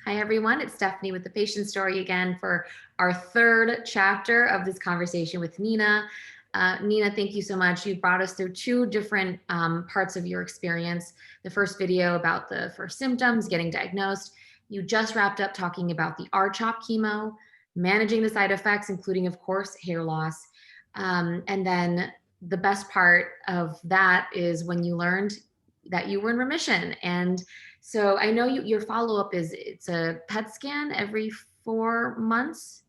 Hi, everyone. It's Stephanie with the patient story again for our third chapter of this conversation with Nina. Nina, thank you so much. You brought us through two different parts of your experience. The first video about the first symptoms, getting diagnosed. You just wrapped up talking about the R-CHOP chemo, managing the side effects, including, of course, hair loss. And then the best part of that is when you learned that you were in remission. And so I know your follow-up is it's a PET scan every 4 months,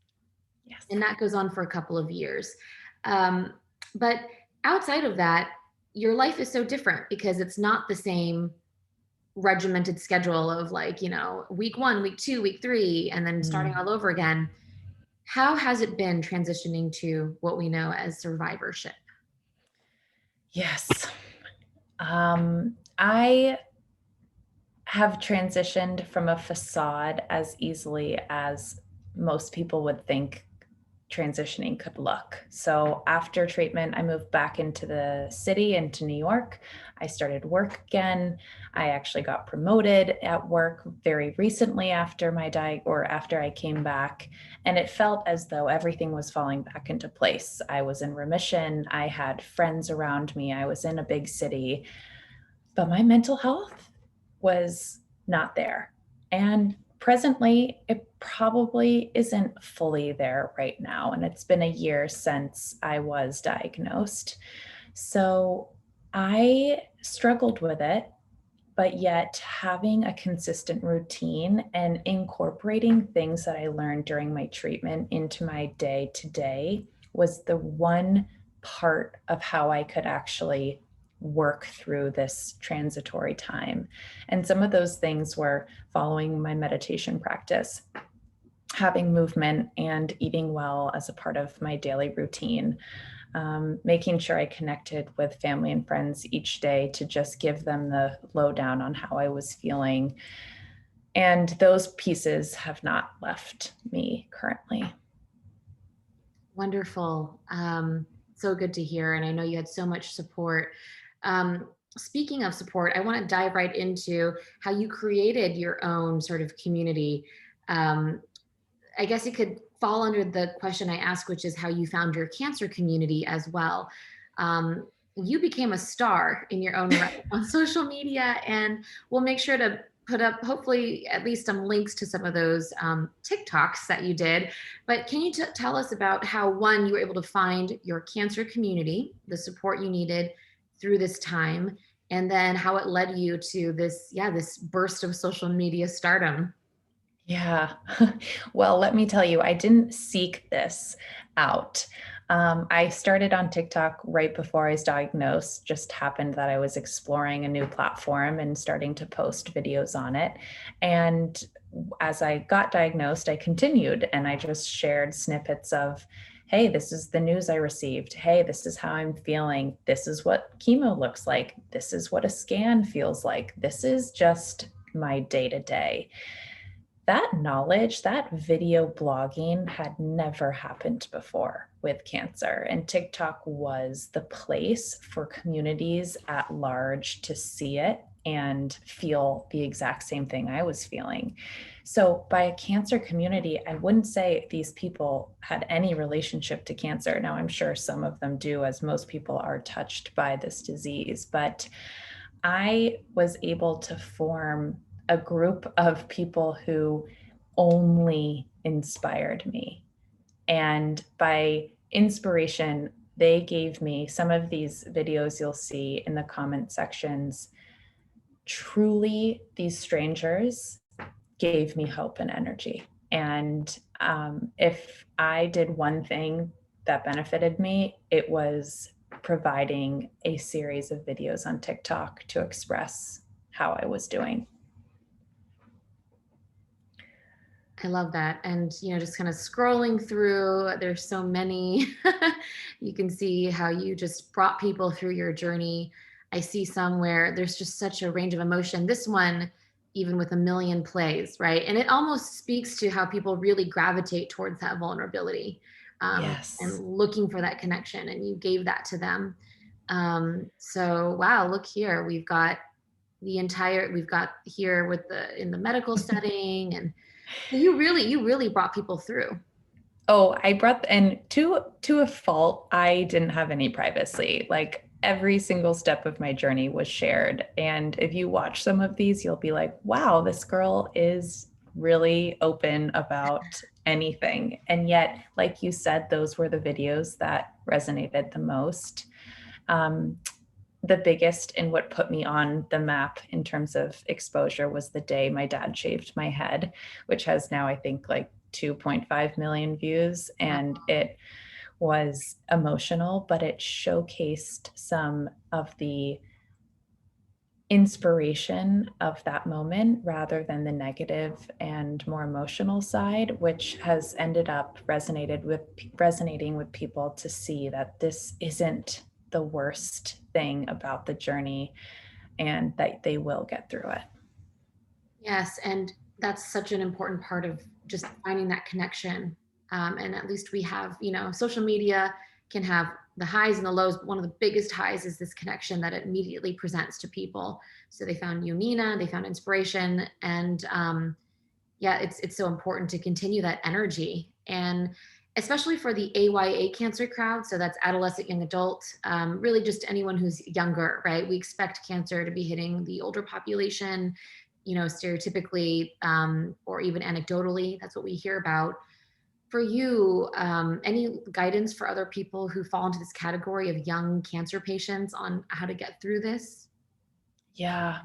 Yes. and that goes on for a couple of years. Um, but outside of that, your life is so different because it's not the same regimented schedule of like, week 1, week 2, week 3, and then starting all over again. How has it been transitioning to what we know as survivorship? Yes. I have transitioned from a facade as easily as most people would think transitioning could look. So after treatment, I moved back into the city, into New York. I started work again. I actually got promoted at work very recently after after I came back. And it felt as though everything was falling back into place. I was in remission. I had friends around me. I was in a big city, but my mental health was not there. And presently, it probably isn't fully there right now. And it's been a year since I was diagnosed. So I struggled with it, but yet having a consistent routine and incorporating things that I learned during my treatment into my day to day was the one part of how I could actually work through this transitory time. And some of those things were following my meditation practice, having movement and eating well as a part of my daily routine, making sure I connected with family and friends each day to just give them the lowdown on how I was feeling. And those pieces have not left me currently. Wonderful. So good to hear. And I know you had so much support. Speaking of support, I want to dive right into how you created your own sort of community. Um, I guess it could fall under the question I asked, which is how you found your cancer community as well. You became a star in your own right on social media, and we'll make sure to put up hopefully at least some links to some of those TikToks that you did. But can you tell us about how, one, you were able to find your cancer community, the support you needed through this time, and then how it led you to this burst of social media stardom? Yeah. Well, let me tell you, I didn't seek this out. I started on TikTok right before I was diagnosed. Just happened that I was exploring a new platform and starting to post videos on it. And as I got diagnosed, I continued and I just shared snippets of, hey, this is the news I received. Hey, this is how I'm feeling. This is what chemo looks like. This is what a scan feels like. This is just my day to day. That knowledge, that video blogging had never happened before with cancer. And TikTok was the place for communities at large to see it and feel the exact same thing I was feeling. So, by a cancer community, I wouldn't say these people had any relationship to cancer. Now, I'm sure some of them do, as most people are touched by this disease, but I was able to form a group of people who only inspired me. And by inspiration, they gave me some of these videos you'll see in the comment sections. Truly, these strangers gave me hope and energy. And if I did one thing that benefited me, it was providing a series of videos on TikTok to express how I was doing. I love that. And, just kind of scrolling through, there's so many. You can see how you just brought people through your journey. I see some where there's just such a range of emotion. This one, even with a million plays, right? And it almost speaks to how people really gravitate towards that vulnerability, and Yes. looking for that connection. And you gave that to them. So, wow, look here. We've got the entire, we've got here with the, in the medical setting. And you really brought people through. Oh, I brought and to a fault, I didn't have any privacy. Like every single step of my journey was shared. And if you watch some of these, you'll be like, wow, this girl is really open about anything. And yet, like you said, those were the videos that resonated the most. Um, the biggest and what put me on the map in terms of exposure was the day my dad shaved my head, which has now, I think, like 2.5 million views. And it was emotional, but it showcased some of the inspiration of that moment rather than the negative and more emotional side, which has ended up resonating with people to see that this isn't the worst thing about the journey and that they will get through it. Yes, and that's such an important part of just finding that connection. And at least we have, social media can have the highs and the lows. But one of the biggest highs is this connection that it immediately presents to people. So they found you, Nina. They found inspiration, and yeah, it's so important to continue that energy, and especially for the AYA cancer crowd. So that's adolescent, young adult, really just anyone who's younger, right? We expect cancer to be hitting the older population, stereotypically, or even anecdotally. That's what we hear about. For you, any guidance for other people who fall into this category of young cancer patients on how to get through this? Yeah.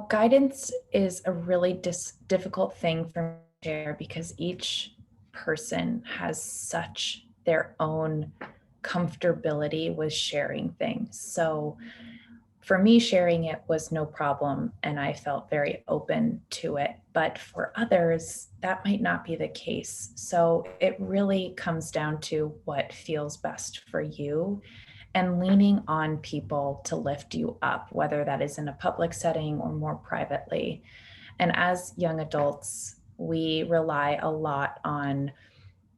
Guidance is a really difficult thing for me to share because each person has such their own comfortability with sharing things. So for me, sharing it was no problem, and I felt very open to it. But for others, that might not be the case. So it really comes down to what feels best for you and leaning on people to lift you up, whether that is in a public setting or more privately. And as young adults, we rely a lot on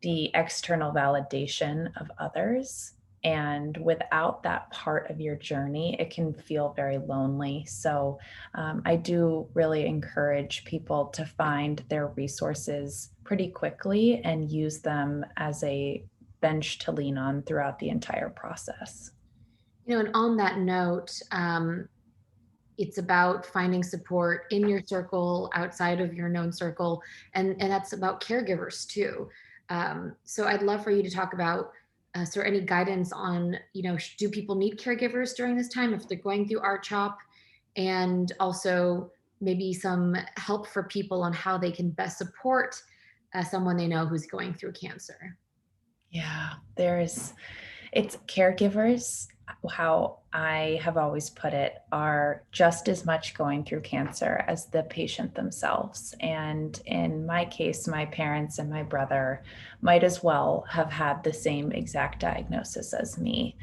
the external validation of others. And without that part of your journey, it can feel very lonely. So I do really encourage people to find their resources pretty quickly and use them as a bench to lean on throughout the entire process. And on that note, it's about finding support in your circle, outside of your known circle, and that's about caregivers too. So I'd love for you to talk about, so any guidance on, do people need caregivers during this time if they're going through RCHOP, and also maybe some help for people on how they can best support someone they know who's going through cancer. Yeah, it's caregivers, how I have always put it, are just as much going through cancer as the patient themselves. And in my case, my parents and my brother might as well have had the same exact diagnosis as me.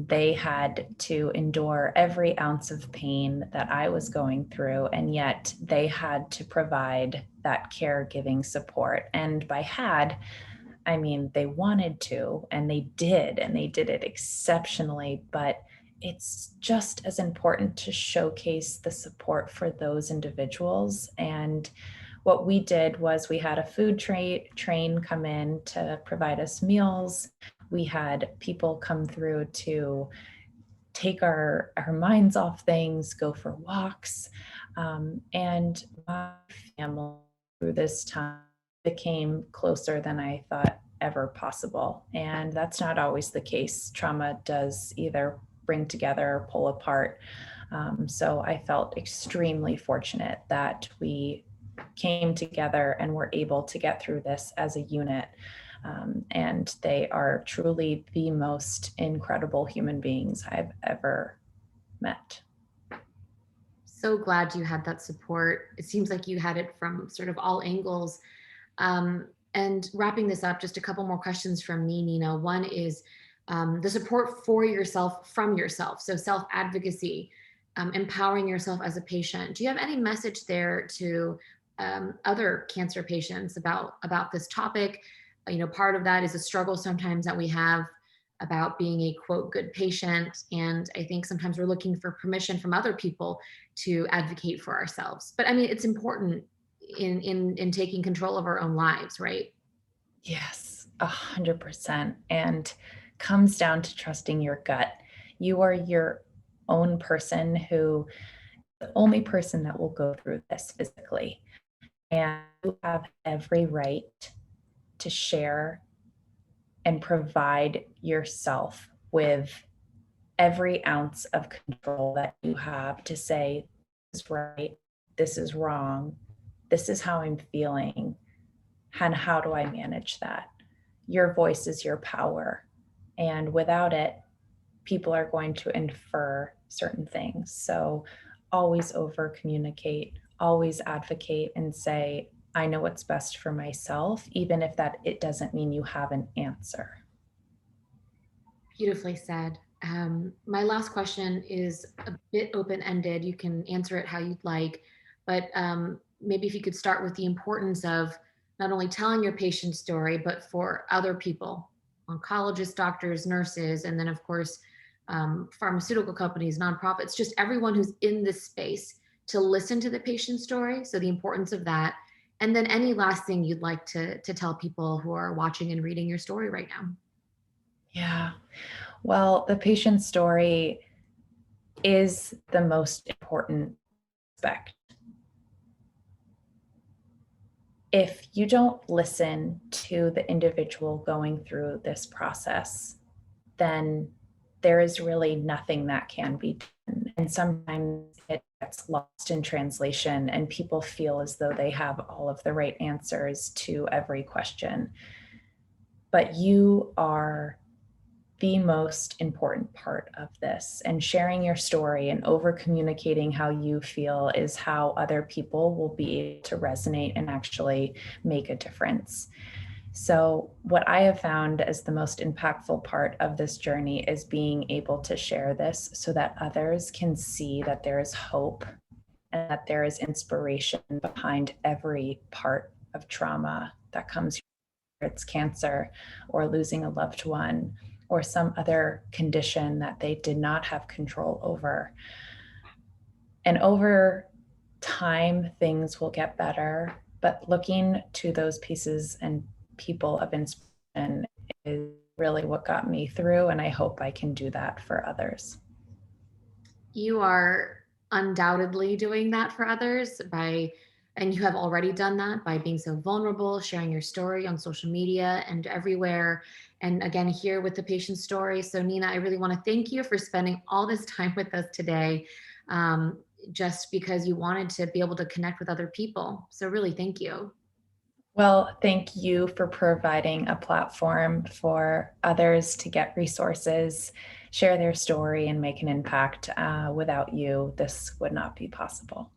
They had to endure every ounce of pain that I was going through, and yet they had to provide that caregiving support. And by had, I mean, they wanted to, and they did it exceptionally, but it's just as important to showcase the support for those individuals. And what we did was we had a train come in to provide us meals. We had people come through to take our minds off things, go for walks. And my family through this time became closer than I thought ever possible. And that's not always the case. Trauma does either bring together or pull apart. So I felt extremely fortunate that we came together and were able to get through this as a unit. And they are truly the most incredible human beings I've ever met. So glad you had that support. It seems like you had it from sort of all angles. And wrapping this up, just a couple more questions from me, Nina. One is the support for yourself from yourself. So self-advocacy, empowering yourself as a patient. Do you have any message there to other cancer patients about this topic? Part of that is a struggle sometimes that we have. about being a quote good patient. And I think sometimes we're looking for permission from other people to advocate for ourselves. But I mean, it's important in taking control of our own lives, right? Yes, 100%. And comes down to trusting your gut. You are your own person who, the only person that will go through this physically. And you have every right to share and provide yourself with every ounce of control that you have to say, this is right, this is wrong, this is how I'm feeling, and how do I manage that? Your voice is your power. And without it, people are going to infer certain things. So always over communicate, always advocate and say, I know what's best for myself, even if that it doesn't mean you have an answer. Beautifully said. My last question is a bit open ended. You can answer it how you'd like, but maybe if you could start with the importance of not only telling your patient story, but for other people, oncologists, doctors, nurses, and then, of course, pharmaceutical companies, nonprofits, just everyone who's in this space to listen to the patient story. So, the importance of that. And then, any last thing you'd like to tell people who are watching and reading your story right now? Yeah. Well, the patient story is the most important aspect. If you don't listen to the individual going through this process, then there is really nothing that can be done. And sometimes it gets lost in translation, and people feel as though they have all of the right answers to every question. But you are the most important part of this. And sharing your story and over communicating how you feel is how other people will be able to resonate and actually make a difference. So, what I have found as the most impactful part of this journey is being able to share this so that others can see that there is hope and that there is inspiration behind every part of trauma that comes, whether it's cancer or losing a loved one or some other condition that they did not have control over. And over time, things will get better. But looking to those pieces and people of inspiration is really what got me through. And I hope I can do that for others. You are undoubtedly doing that for others and you have already done that by being so vulnerable, sharing your story on social media and everywhere. And again, here with the patient story. So, Nina, I really want to thank you for spending all this time with us today, just because you wanted to be able to connect with other people. So, really, thank you. Well, thank you for providing a platform for others to get resources, share their story, and make an impact. Without you, this would not be possible.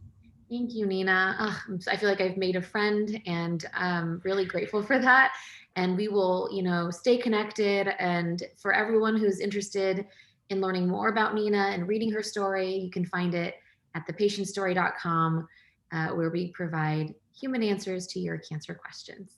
Thank you, Nina. I feel like I've made a friend and I'm really grateful for that. And we will, stay connected. And for everyone who's interested in learning more about Nina and reading her story, you can find it at thepatientstory.com, where we provide human answers to your cancer questions.